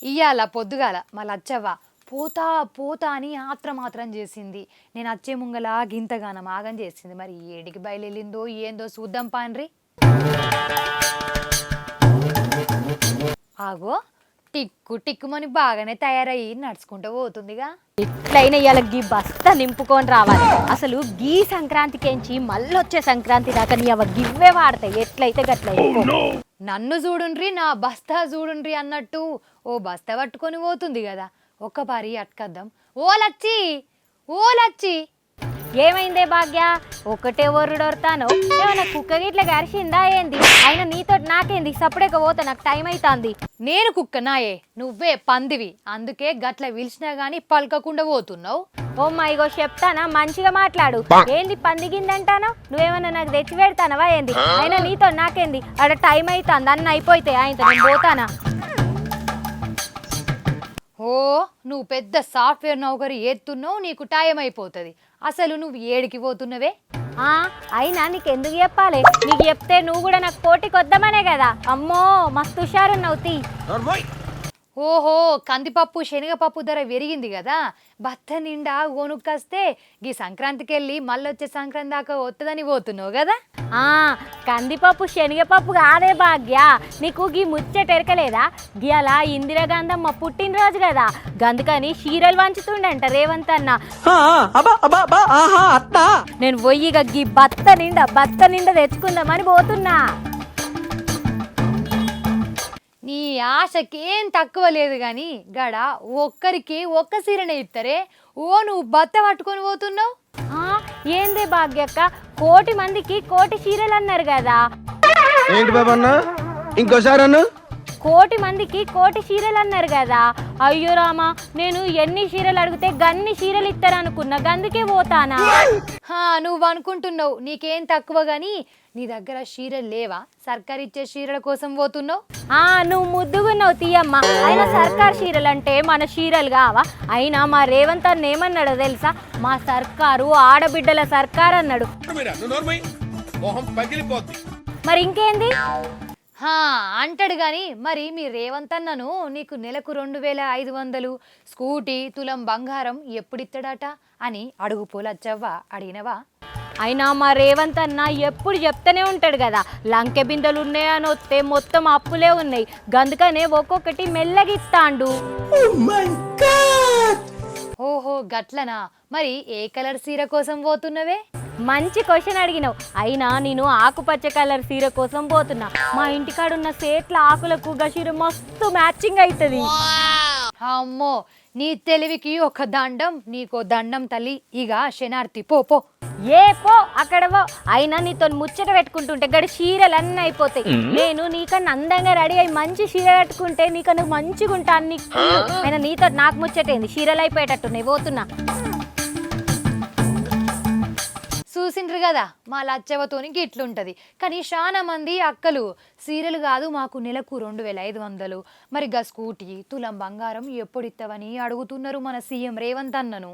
ఇయ్యాల పొద్దుగాల మా లచ్చవ్వ పోతా పోతా అని ఆత్రం చేసింది. నేను అచ్చే ముంగల గింతగానం ఆగం చేసింది. మరి ఏడికి బయలుదేరిందో ఏందో చూద్దాం పాన్రి. ఆగో టిక్కు టిక్కుమని బాగానే తయారయ్యి నడుచుకుంటూ పోతుందిగా. ఎట్లయినా ఇవాళ గీ బస్తా నింపుకొని రావాలి. అసలు గీ సంక్రాంతికేంచి మళ్ళొచ్చే సంక్రాంతి దాకా నీ అవ గివ్వే వాడతాయి. ఎట్లయితే గట్లయితే నన్ను చూడుండ్రి నా బస్తా చూడుండ్రి అన్నట్టు ఓ బస్తా పట్టుకొని పోతుంది కదా. ఒక్క పారి అట్కద్దాం. ఓ లచ్చి ఓ లచ్చి, ఏమైందే భాగ్య? ఒకటే ఒర్రుడొరుతాను. ఏమన్నా కుక్క గిట్ల గరిచిందా ఏంది? అయినా నీతో నాకేంది? సప్పుడేక పోతా, నాకు టైం అవుతుంది. నేను కుక్క నాయే, నువ్వే పందివి. అందుకే గట్ల పిలిచినా గాని పలకకుండా పోతున్నావు. ఓ మైగో చెప్తానా, మంచిగా మాట్లాడు. ఏంది పందిగిందంటాను? నువ్వేమన్నా నాకు తెచ్చి పెడతానవా ఏంది? అయినా నీతో నాకేంది? అక్కడ టైం అవుతుంది, అన్న అయిపోతే ఆయనతో నేను పోతానా? ఓ నువ్వు పెద్ద సాఫ్ట్వేర్ నౌకరి ఏత్తున్నావు, నీకు టైం అయిపోతుంది. అసలు నువ్వు ఏడికి పోతున్నవే? అయినా నీకు ఎందుకు చెప్పాలి? నీకు చెప్తే నువ్వు కూడా నాకు పోటీకి వద్దామనే కదా. అమ్మో మస్తు హుషారున్నావు తీ. ఓహో కందిపప్పు శనగపప్పు ధర పెరిగింది కదా. భర్త నిండా కొనుక్కొస్తే గీ సంక్రాంతికి వెళ్ళి మళ్ళొచ్చే సంక్రాంతి దాకా వస్తుందని పోతున్నావు కదా. కందిపప్పు శనగపప్పు కాదే భాగ్య, నీకు గీ ముచ్చట ఎరకలేదా? గియాల ఇందిరాగాంధమ్మ పుట్టినరోజు కదా, గందుకని చీరలు వంచుతుండంట రేవంత్ అన్న. నేను పొయ్యిగా గీ బత్త నిండా తెచ్చుకుందామని పోతున్నా. నీ ఆశకేం తక్కువ లేదు కానీ గడ ఒక్కరికి ఒక్క సీరనే ఇస్తారే. ఓ నువ్వు బత్త పట్టుకొని పోతున్నావు. ఏందే భాగ్యక్క, కోటి మందికి కోటి చీరలు అన్నారు కదా. ఏంటి బాబా అన్న, ఇంకోసారి అన్న? కోటి మందికి కోటి చీరలు అన్నారు కదా. అయ్యో రామా, నేను ఎన్ని చీరలు అడిగితే గన్ని చీరలు ఇస్తారనుకున్నా, గందుకే పోతానా. నువ్వు అనుకుంటున్నావు నీకేం తక్కువ గాని నీ దగ్గర చీరలు లేవా? సర్కార్ ఇచ్చే చీరల కోసం పోతున్నావు. నువ్వు ముద్దుగున్నావు తీయమ్మ. అయినా సర్కార్ చీరలు అంటే మన చీరలు కావా? అయినా మా రేవంత్ అన్న ఏమన్నాడో తెలుసా? మా సర్కారు ఆడబిడ్డల సర్కార్ అన్నాడు. మరి ఇంకేంది అంటాడు గాని, మరి మీ రేవంత్ అన్నను నీకు నెలకు 2500 స్కూటీ తులం బంగారం ఎప్పుడిస్తాడట అని అడుగు పోలచ్చవ్వ, అడిగినవా? అయినా మా రేవంత్ అన్న ఎప్పుడు చెప్తూనే ఉంటాడు కదా, లంకె బిందెలు ఉన్నాయని వస్తే మొత్తం అప్పులే ఉన్నాయి, గందుకనే ఒక్కొక్కటి మెల్లగిస్తాండు. ఓహో గట్లనా. మరి ఏ కలర్ సీర కోసం పోతున్నవే? మంచి క్వశ్చన్ అడిగినావు. అయినా నేను ఆకుపచ్చ కలర్ సీర కోసం పోతున్నా. మా ఇంటికాడున్న సేట్ల ఆకులకు గషీర మస్తు మ్యాచింగ్ అవుతుంది. అమ్మో నీ తెలివికి ఒక దండం, నీకో దండం తల్లి. ఇక శనార్థి పో పో. పో అక్కడ పో. అయినా నీతో ముచ్చట పెట్టుకుంటుంటే గడి చీరలు అన్నీ అయిపోతాయి. నేను నీకన్నా అందంగా రెడీ అయ్యి మంచి చీర కట్టుకుంటే నీకన్నా మంచిగా ఉంటాను. అయినా నీతో నాకు ముచ్చటేంది? చీరలు అయిపోయేటట్టున్నాయి, పోతున్నా. చూసిండ్రు కదా మా లచ్చవతోని ఇట్లుంటది. కానీ చాలా మంది అక్కలు సీరియల్ కాదు మాకు నెలకు 2500, మరి గా స్కూటీ తులం బంగారం ఎప్పుడు ఇస్తావని అడుగుతున్నారు మన సీఎం రేవంత్ అన్నను.